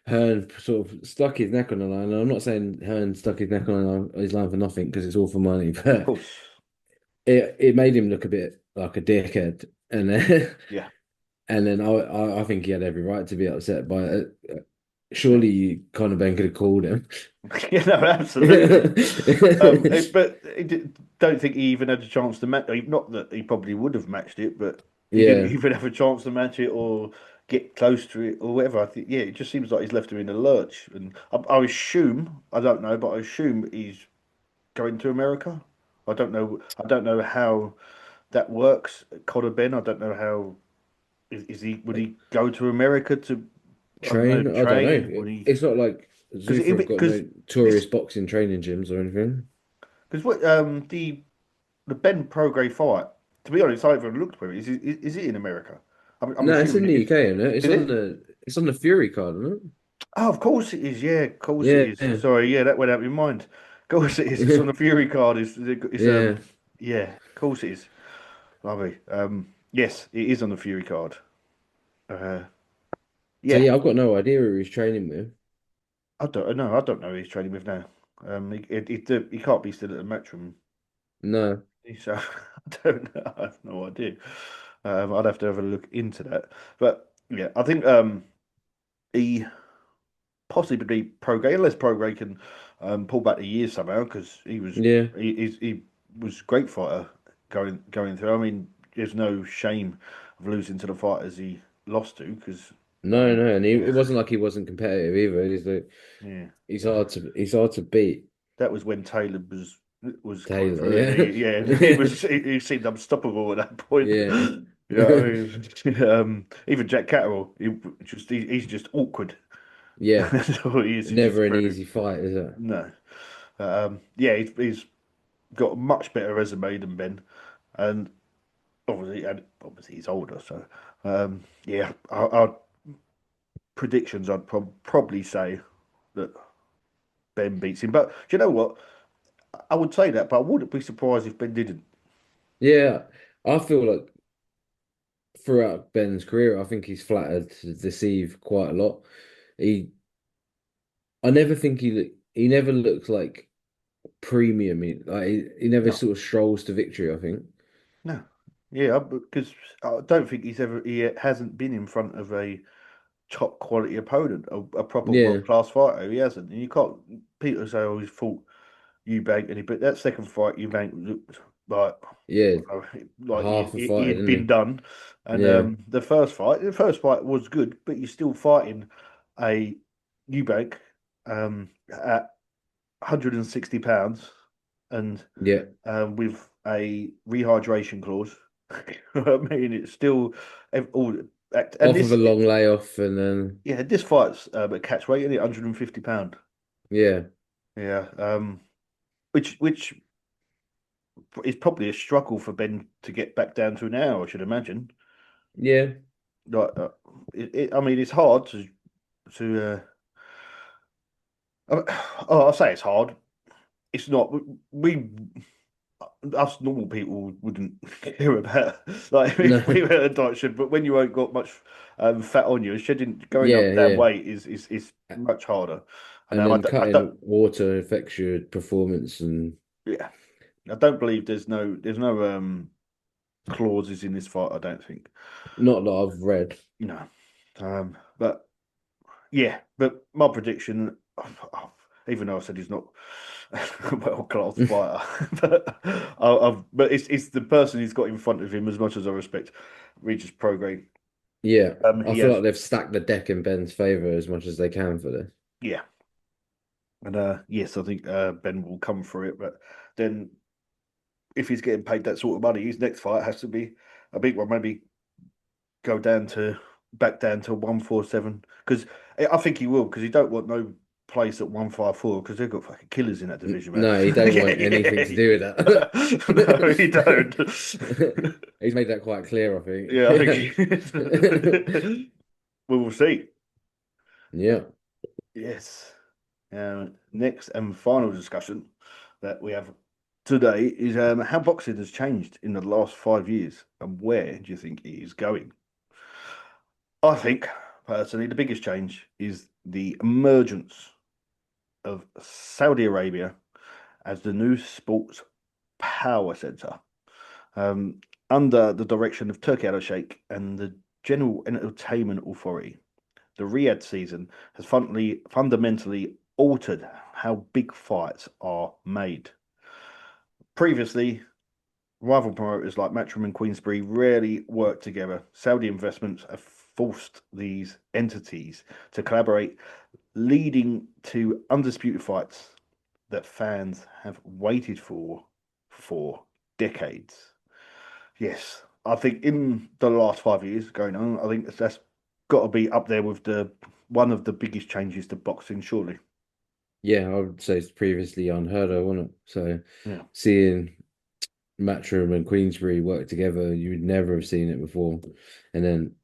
[SPEAKER 2] Hearn sort of stuck his neck on the line. And I'm not saying Hearn stuck his neck on his line for nothing because it's all for money,
[SPEAKER 1] of
[SPEAKER 2] but
[SPEAKER 1] course.
[SPEAKER 2] it made him look a bit like a dickhead. And then
[SPEAKER 1] Yeah,
[SPEAKER 2] and then I think he had every right to be upset by it.
[SPEAKER 1] yeah.
[SPEAKER 2] Surely you kind of Ben could have called him.
[SPEAKER 1] Yeah, no, absolutely. But don't think he even had a chance to match. Not that he probably would have matched it, but he didn't
[SPEAKER 2] Yeah.
[SPEAKER 1] even have a chance to match it or get close to it or whatever. I think, yeah, it just seems like he's left him in a lurch. And I assume, I don't know, but I assume he's going to America. I don't know. I don't know how that works. Conor Benn. I don't know how is he. Would he go to America to I don't know
[SPEAKER 2] Train? I don't
[SPEAKER 1] train?
[SPEAKER 2] know.
[SPEAKER 1] Would he?
[SPEAKER 2] It's not like
[SPEAKER 1] Because
[SPEAKER 2] Zuffa
[SPEAKER 1] if
[SPEAKER 2] have
[SPEAKER 1] it
[SPEAKER 2] got
[SPEAKER 1] because
[SPEAKER 2] no
[SPEAKER 1] this
[SPEAKER 2] tourist boxing training gyms or anything.
[SPEAKER 1] because what the Benn Prograis fight. To be honest, I haven't looked for it. Is it in America? I'm
[SPEAKER 2] No, it's
[SPEAKER 1] assuming
[SPEAKER 2] in
[SPEAKER 1] it
[SPEAKER 2] the
[SPEAKER 1] is.
[SPEAKER 2] UK, isn't it?
[SPEAKER 1] Is it?
[SPEAKER 2] It's on the Fury card, isn't it?
[SPEAKER 1] Oh, of course it is. Yeah, of course it
[SPEAKER 2] Yeah,
[SPEAKER 1] is.
[SPEAKER 2] yeah,
[SPEAKER 1] Sorry, yeah, that went out of my mind. Of course it is. It's on the Fury card. It's
[SPEAKER 2] yeah.
[SPEAKER 1] yeah, of course it is. Lovely. Yes, it is on the Fury card. Uh,
[SPEAKER 2] So
[SPEAKER 1] yeah,
[SPEAKER 2] yeah, I've got no idea who he's training with.
[SPEAKER 1] I don't know who he's training with now. He can't be still at the Matchroom.
[SPEAKER 2] No.
[SPEAKER 1] So I don't know. I have no idea. I'd have to have a look into that. But yeah, I think he possibly Prograis, unless Prograis can pull back the years somehow, because
[SPEAKER 2] Yeah.
[SPEAKER 1] he was a great fighter going through. I mean, there's no shame of losing to the fighters he lost to, because
[SPEAKER 2] No, no, and
[SPEAKER 1] yeah,
[SPEAKER 2] it wasn't like he wasn't competitive either.
[SPEAKER 1] yeah.
[SPEAKER 2] He's hard to beat.
[SPEAKER 1] That was when Taylor was coming
[SPEAKER 2] Taylor,
[SPEAKER 1] through, and
[SPEAKER 2] yeah.
[SPEAKER 1] he seemed unstoppable at that point.
[SPEAKER 2] Yeah.
[SPEAKER 1] Yeah, I mean, even Jack Catterall, he's just awkward.
[SPEAKER 2] Yeah.
[SPEAKER 1] That's all he is. He's just
[SPEAKER 2] Never an
[SPEAKER 1] very
[SPEAKER 2] easy fight, is it?
[SPEAKER 1] no. Yeah, he's got a much better resume than Ben, and obviously he's older. So, yeah, our predictions, I'd probably say that Ben beats him. But do you know what? I would say that, but I wouldn't be surprised if Ben didn't.
[SPEAKER 2] Yeah. I feel like throughout Ben's career, I think he's flattered to deceive quite a lot. He, I never think he never looks like premium. He never
[SPEAKER 1] No,
[SPEAKER 2] sort of strolls to victory, I think.
[SPEAKER 1] no, yeah, because I don't think he hasn't been in front of a top quality opponent, a proper
[SPEAKER 2] Yeah.
[SPEAKER 1] world class fighter. He hasn't, and you can't. People say, "Oh, he's fought Eubank," and but that second fight, Eubank looked like
[SPEAKER 2] Yeah.
[SPEAKER 1] uh, like
[SPEAKER 2] Half a fighter,
[SPEAKER 1] he'd
[SPEAKER 2] didn't
[SPEAKER 1] been
[SPEAKER 2] he?
[SPEAKER 1] done. And
[SPEAKER 2] Yeah.
[SPEAKER 1] the first fight was good, but you're still fighting a Eubank at 160 pounds and
[SPEAKER 2] Yeah.
[SPEAKER 1] with a rehydration clause. I mean, it's still all and
[SPEAKER 2] Off of a
[SPEAKER 1] this
[SPEAKER 2] long layoff and then
[SPEAKER 1] yeah, this fight's a catch weight, isn't it? 150 pound.
[SPEAKER 2] yeah.
[SPEAKER 1] Yeah, which is probably a struggle for Ben to get back down to now, I should imagine.
[SPEAKER 2] Yeah.
[SPEAKER 1] Like, I mean, it's hard to. I'll say it's hard. It's not. We us normal people wouldn't care about like
[SPEAKER 2] No.
[SPEAKER 1] if we were a diet shed, but when you ain't got much fat on you, shedding going up
[SPEAKER 2] Yeah,
[SPEAKER 1] that
[SPEAKER 2] yeah.
[SPEAKER 1] weight is much harder. And
[SPEAKER 2] And then
[SPEAKER 1] I don't
[SPEAKER 2] cutting water affects your performance and
[SPEAKER 1] yeah, I don't believe there's no clauses in this fight. I don't think
[SPEAKER 2] not that I've read.
[SPEAKER 1] no. But yeah, but my prediction, even though I said he's not a well-class fighter, but it's the person he's got in front of him. As much as I respect Regis Prograis,
[SPEAKER 2] Yeah. I
[SPEAKER 1] he
[SPEAKER 2] feel
[SPEAKER 1] has
[SPEAKER 2] like they've stacked the deck in Ben's favor as much as they can for this.
[SPEAKER 1] yeah, and yes, I think Ben will come for it. But then, if he's getting paid that sort of money, his next fight has to be a big one. Maybe go down to back down to 147 because I think he will because he don't want no place at 154 because they've got fucking killers in that division, man.
[SPEAKER 2] No, he don't
[SPEAKER 1] Yeah,
[SPEAKER 2] want anything to do with
[SPEAKER 1] no, he don't.
[SPEAKER 2] that. He's made that quite clear, I
[SPEAKER 1] Yeah, I think
[SPEAKER 2] think.
[SPEAKER 1] he is. We will see.
[SPEAKER 2] Yeah.
[SPEAKER 1] Yes. Next and final discussion that we have today is how boxing has changed in the last 5 years and where do you think it is going? I think, personally, the biggest change is the emergence of Saudi Arabia as the new sports power center, um, under the direction of Turkey Al Sheikh and the General Entertainment Authority. The Riyadh season has fundamentally altered how big fights are made. Previously, rival promoters like Matchroom and Queensberry rarely worked together. Saudi investments have forced these entities to collaborate, leading to undisputed fights. that fans have waited for decades. Yes, I think in the last 5 years going on, I think that's got to be up there with the one of the biggest changes to boxing, surely.
[SPEAKER 2] Yeah, I would say it's previously unheard of, wasn't it? So
[SPEAKER 1] Yeah.
[SPEAKER 2] seeing Matchroom and Queensbury work together, you would never have seen it before. And then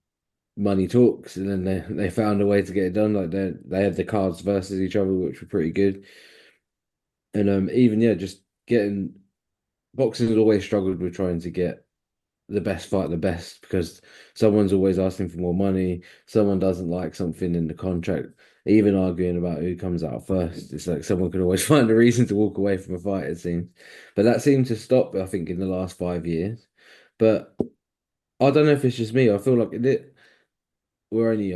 [SPEAKER 2] money talks, and then they found a way to get it done. Like they had the cards versus each other, which were pretty good. And even yeah, just getting boxing has always struggled with trying to get the best fight the best because someone's always asking for more money. Someone doesn't like something in the contract. Even arguing about who comes out first, it's like someone can always find a reason to walk away from a fight. It seems, but that seemed to stop. I think in the last 5 years, but I don't know if it's just me. I feel like we're only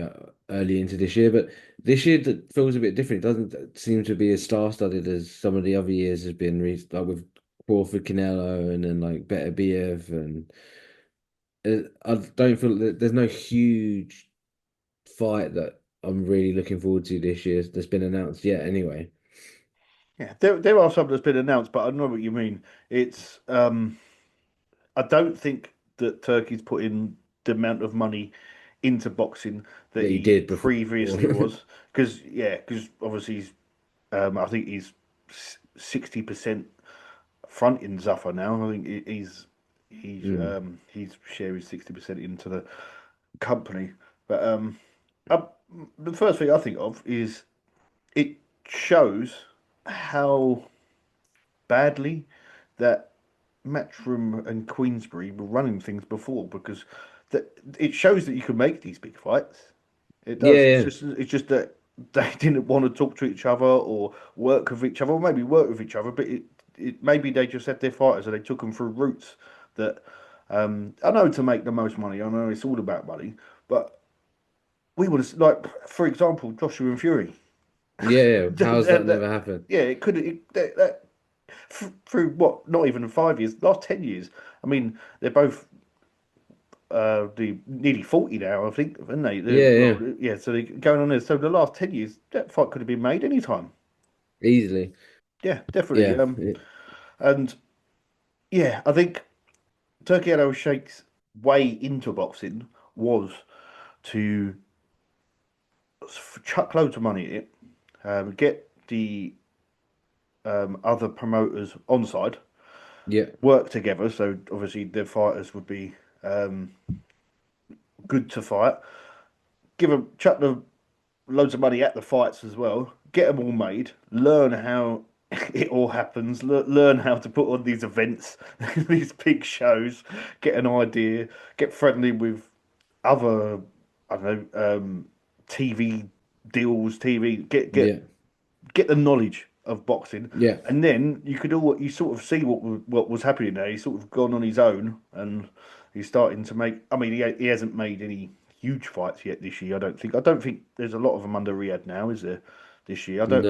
[SPEAKER 2] early into this year, but this year that feels a bit different. It doesn't seem to be as star-studded as some of the other years has been, like with Crawford, Canelo, and then like Better BF, and I don't feel that there's no huge fight that I'm really looking forward to this year that's been announced yet. Anyway,
[SPEAKER 1] Yeah, there are some that's been announced, but I know what you mean. It's I don't think that Turkey's put in the amount of money into boxing that
[SPEAKER 2] that he
[SPEAKER 1] he
[SPEAKER 2] did before.
[SPEAKER 1] previously was. Because obviously I think he's 60% front in Zuffa now. I think
[SPEAKER 2] Mm.
[SPEAKER 1] he's sharing 60% into the company. But uh, the first thing I think of is it shows how badly that Matchroom and Queensbury were running things before because it shows that you can make these big fights. It
[SPEAKER 2] Yeah,
[SPEAKER 1] does.
[SPEAKER 2] yeah,
[SPEAKER 1] It's just that they didn't want to talk to each other or work with each other, or maybe work with each other, but it maybe they just had their fighters and they took them through routes that I know to make the most money. I know it's all about money, but we would have like for example Joshua and Fury.
[SPEAKER 2] yeah, yeah. How's that
[SPEAKER 1] That-
[SPEAKER 2] never happened?
[SPEAKER 1] yeah, it could that through what not even 5 years, last 10 years. I mean, they're both the nearly 40 now, I think, aren't they?
[SPEAKER 2] Yeah, yeah,
[SPEAKER 1] Well, yeah, so they're going on there. So the last 10 years, that fight could have been made anytime.
[SPEAKER 2] easily.
[SPEAKER 1] Yeah, definitely.
[SPEAKER 2] Yeah,
[SPEAKER 1] And yeah, I think Turkey Al Sheikh's way into boxing was to chuck loads of money at it, get the other promoters on side,
[SPEAKER 2] yeah,
[SPEAKER 1] work together. So obviously the fighters would be um, good to fight. Give them chuck the loads of money at the fights as well. Get them all made. Learn how it all happens. Learn how to put on these events, these big shows. Get an idea. Get friendly with other, I don't know, TV deals. TV.
[SPEAKER 2] yeah,
[SPEAKER 1] Get the knowledge of boxing,
[SPEAKER 2] yeah.
[SPEAKER 1] and then you sort of see what was happening there. He's sort of gone on his own, and he's starting to make. I mean, he hasn't made any huge fights yet this year. I don't think. I don't think there's a lot of them under Riyadh now, is there? This year, I don't.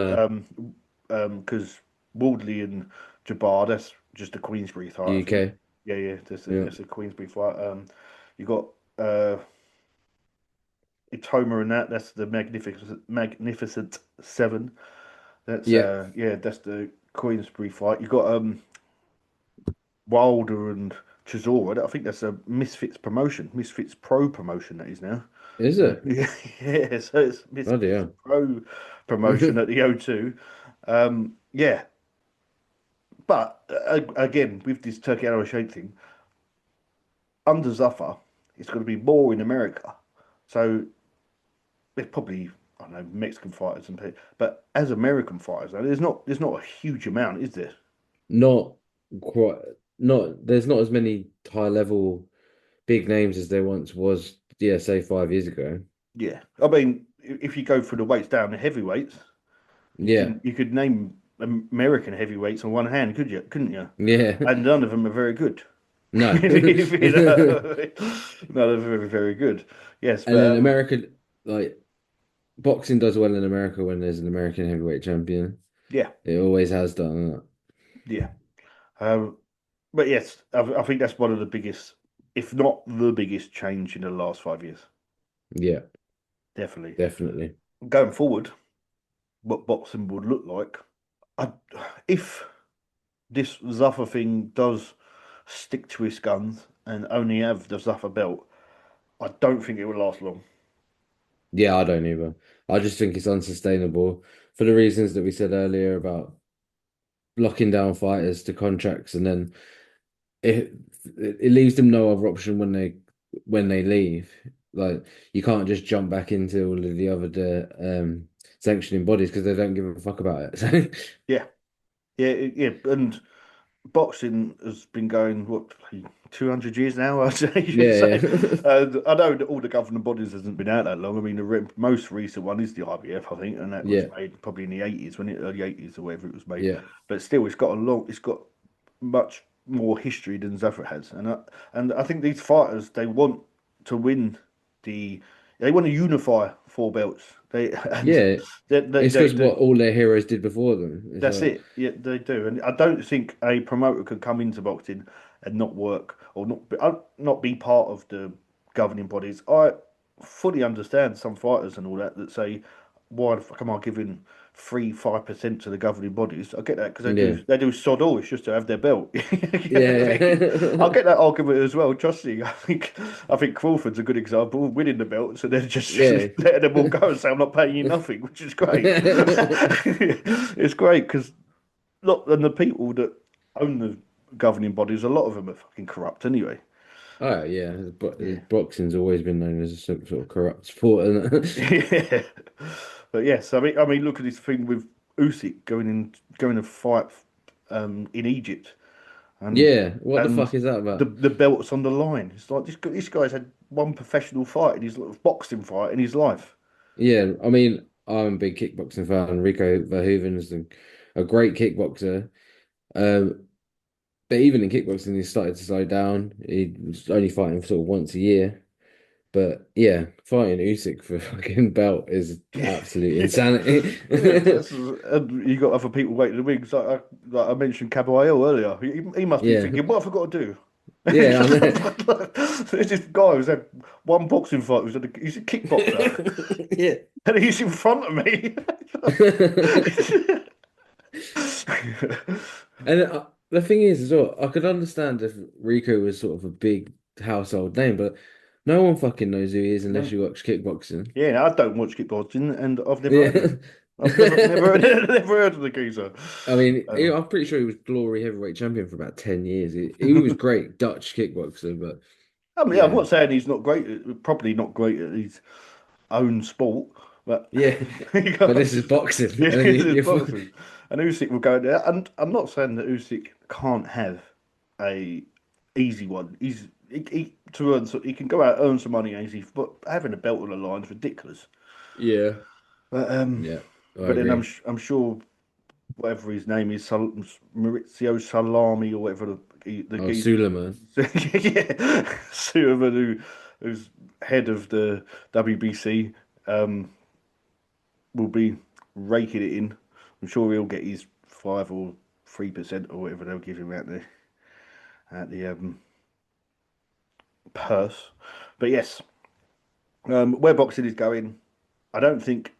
[SPEAKER 2] No,
[SPEAKER 1] Because Wardley and Jabbar, that's just a Queensbury fight, I think.
[SPEAKER 2] UK.
[SPEAKER 1] Yeah, yeah,
[SPEAKER 2] Yeah,
[SPEAKER 1] that's a Queensbury fight. You got uh Itoma and that's the Magnificent Seven. That's
[SPEAKER 2] yeah.
[SPEAKER 1] yeah, that's the Queensbury fight. You got Wilder and Chisora. I think that's a Misfits promotion, Misfits Pro promotion that is now.
[SPEAKER 2] Is it?
[SPEAKER 1] Yeah, yeah, so it's
[SPEAKER 2] Bloody
[SPEAKER 1] Misfits
[SPEAKER 2] hell.
[SPEAKER 1] Pro promotion at the O2. Yeah, but again with this Turkey Arrow Shake thing, under Zuffa, it's going to be more in America. So there's probably I don't know Mexican fighters but as American fighters, though, there's not a huge amount, is there?
[SPEAKER 2] Not quite. Not there's not as many high level big names as there once was. Yeah, say 5 years ago.
[SPEAKER 1] Yeah, I mean, if you go for the weights down, the heavyweights,
[SPEAKER 2] Yeah,
[SPEAKER 1] you could name American heavyweights on one hand, could you? Couldn't you?
[SPEAKER 2] yeah.
[SPEAKER 1] And none of them are very good.
[SPEAKER 2] No.
[SPEAKER 1] You know, none of them are very good. Yes,
[SPEAKER 2] And
[SPEAKER 1] but
[SPEAKER 2] then America, like boxing does well in America when there's an American heavyweight champion.
[SPEAKER 1] yeah,
[SPEAKER 2] It always has done.
[SPEAKER 1] yeah. Um, but yes, I think that's one of the biggest, if not the biggest, change in the last 5 years.
[SPEAKER 2] Yeah,
[SPEAKER 1] Definitely.
[SPEAKER 2] definitely.
[SPEAKER 1] Going forward, what boxing would look like, I, if this Zuffa thing does stick to his guns and only have the Zuffa belt, I don't think it will last long.
[SPEAKER 2] Yeah, I don't either. I just think it's unsustainable for the reasons that we said earlier about locking down fighters to contracts, and then it it leaves them no other option when they leave. Like you can't just jump back into all of the other sanctioning bodies because they don't give a fuck about it. So
[SPEAKER 1] Yeah, yeah, and boxing has been going what 200 years now, I'd say.
[SPEAKER 2] yeah,
[SPEAKER 1] So,
[SPEAKER 2] yeah,
[SPEAKER 1] I know that all the governing bodies hasn't been out that long. I mean, the most recent one is the IBF, I think, and that was
[SPEAKER 2] yeah,
[SPEAKER 1] made probably in the 80s, when it early 80s or whatever it was made.
[SPEAKER 2] yeah,
[SPEAKER 1] But still, it's got much more history than Zafra has, and I think these fighters they want to win the they want to unify four belts. They and
[SPEAKER 2] yeah. It's
[SPEAKER 1] they
[SPEAKER 2] because
[SPEAKER 1] do.
[SPEAKER 2] what all their heroes did before them. It's
[SPEAKER 1] That's
[SPEAKER 2] like,
[SPEAKER 1] it. Yeah, they do, and I don't think a promoter can come into boxing and not work or not be part of the governing bodies. I fully understand some fighters and all that that say, "Why the fuck am I giving 3-5% to the governing bodies?" I get that because
[SPEAKER 2] yeah,
[SPEAKER 1] they do sod all. It's just to have their belt. You know what I
[SPEAKER 2] yeah,
[SPEAKER 1] mean? I
[SPEAKER 2] yeah,
[SPEAKER 1] get that argument as well. Trust me, I think Crawford's a good example of winning the belt, so they're just
[SPEAKER 2] yeah.
[SPEAKER 1] letting them all go and say, "I'm not paying you nothing," which is great. It's great because look, and the people that own the governing bodies, a lot of them are fucking corrupt anyway.
[SPEAKER 2] Oh yeah,
[SPEAKER 1] Yeah.
[SPEAKER 2] but boxing's always been known as a sort of corrupt sport, isn't it?
[SPEAKER 1] Yeah. But yes, I mean, look at this thing with Usyk going to fight in Egypt, and
[SPEAKER 2] Yeah, what the
[SPEAKER 1] and
[SPEAKER 2] fuck is that about?
[SPEAKER 1] the belt's on the line. It's like this guy's had one professional fight in his boxing fight in his life.
[SPEAKER 2] Yeah, I mean, I'm a big kickboxing fan. Rico Verhoeven is a great kickboxer. Um, but even in kickboxing, he started to slow down. He was only fighting sort of once a year. But yeah, fighting Usyk for fucking belt is absolute insanity.
[SPEAKER 1] Yeah, and you got other people waiting in the wings. Like I mentioned Caballero earlier. He must be
[SPEAKER 2] Yeah,
[SPEAKER 1] thinking, what have I got to do?
[SPEAKER 2] yeah, I know.
[SPEAKER 1] There's this guy who's had one boxing fight. He's a kickboxer,
[SPEAKER 2] Yeah.
[SPEAKER 1] and he's in front of me.
[SPEAKER 2] And the thing is, as well, I could understand if Rico was sort of a big household name, but no one fucking knows who he is unless
[SPEAKER 1] No,
[SPEAKER 2] you watch kickboxing.
[SPEAKER 1] yeah, I don't watch kickboxing, and I've never heard of him.
[SPEAKER 2] Yeah.
[SPEAKER 1] I've never never heard of the geezer.
[SPEAKER 2] I mean,
[SPEAKER 1] Um,
[SPEAKER 2] I'm pretty sure he was glory heavyweight champion for about 10 years. He was great Dutch kickboxer, but
[SPEAKER 1] I mean, I'm
[SPEAKER 2] yeah,
[SPEAKER 1] not saying he's not great, probably not great at his own sport, but
[SPEAKER 2] yeah.
[SPEAKER 1] you
[SPEAKER 2] But
[SPEAKER 1] can't
[SPEAKER 2] this is
[SPEAKER 1] just
[SPEAKER 2] boxing.
[SPEAKER 1] yeah,
[SPEAKER 2] And
[SPEAKER 1] it's boxing. And Usyk will go there, and I'm not saying that Usyk can't have a easy one. He to earn so he can go out earn some money easy, but having a belt on the line is ridiculous.
[SPEAKER 2] yeah,
[SPEAKER 1] But
[SPEAKER 2] yeah, I
[SPEAKER 1] but then
[SPEAKER 2] agree.
[SPEAKER 1] I'm sure whatever his name is, Maurizio Salami or whatever the
[SPEAKER 2] Oh,
[SPEAKER 1] geezer,
[SPEAKER 2] Suleiman.
[SPEAKER 1] yeah, Sullivan who's head of the WBC. Um, will be raking it in. I'm sure he'll get his 5 or 3% or whatever they'll give him at the purse. But yes, where boxing is going, I don't think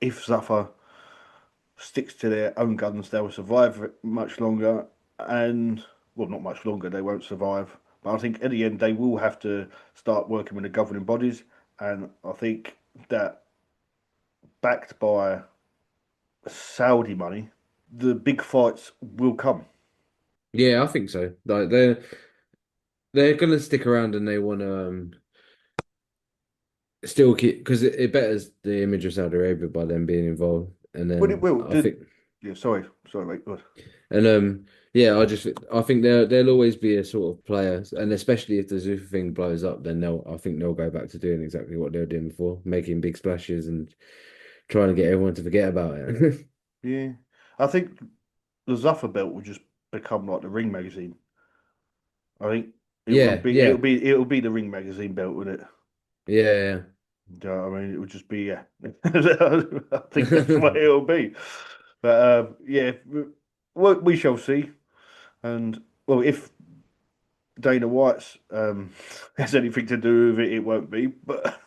[SPEAKER 1] if Zuffa sticks to their own guns, they'll survive much longer. And well, not much longer. They won't survive. But I think at the end they will have to start working with the governing bodies. And I think that backed by Saudi money, the big fights will come.
[SPEAKER 2] Yeah, I think so. Like they're gonna stick around and they want to still keep because it betters the image of Saudi Arabia by them being involved. And
[SPEAKER 1] But it
[SPEAKER 2] then
[SPEAKER 1] will.
[SPEAKER 2] I think
[SPEAKER 1] Yeah, sorry, mate. Good.
[SPEAKER 2] and yeah, I think there'll always be a sort of player, and especially if the Zuffa thing blows up, then I think they'll go back to doing exactly what they were doing before, making big splashes and trying to get everyone to forget about it.
[SPEAKER 1] Yeah, I think the Zuffa belt will just become like the Ring magazine. I think it will
[SPEAKER 2] Yeah,
[SPEAKER 1] be.
[SPEAKER 2] yeah,
[SPEAKER 1] It'll be the Ring magazine belt, with it?
[SPEAKER 2] yeah,
[SPEAKER 1] Do you know what I mean? It would just be. Yeah. I think that's
[SPEAKER 2] yeah.
[SPEAKER 1] what it'll be. But yeah, we shall see. And well, if Dana White's has anything to do with it, it won't be. But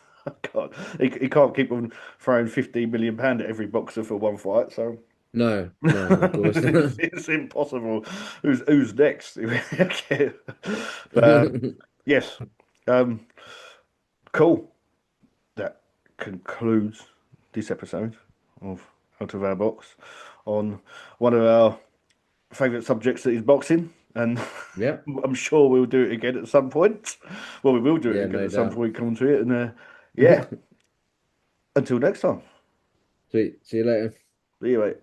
[SPEAKER 1] God, he can't keep on throwing £15 million at every boxer for one fight. So.
[SPEAKER 2] No, no, of course.
[SPEAKER 1] It's impossible. Who's next? Okay. But yes, um, cool. That concludes this episode of Out of Our Box on one of our favourite subjects that is boxing, and
[SPEAKER 2] Yeah,
[SPEAKER 1] I'm sure we'll do it again at some point. Well, we will do it
[SPEAKER 2] yeah,
[SPEAKER 1] again
[SPEAKER 2] no
[SPEAKER 1] at some
[SPEAKER 2] doubt.
[SPEAKER 1] point. Come to it, and yeah. Until next time.
[SPEAKER 2] Sweet. See you later.
[SPEAKER 1] See you, mate.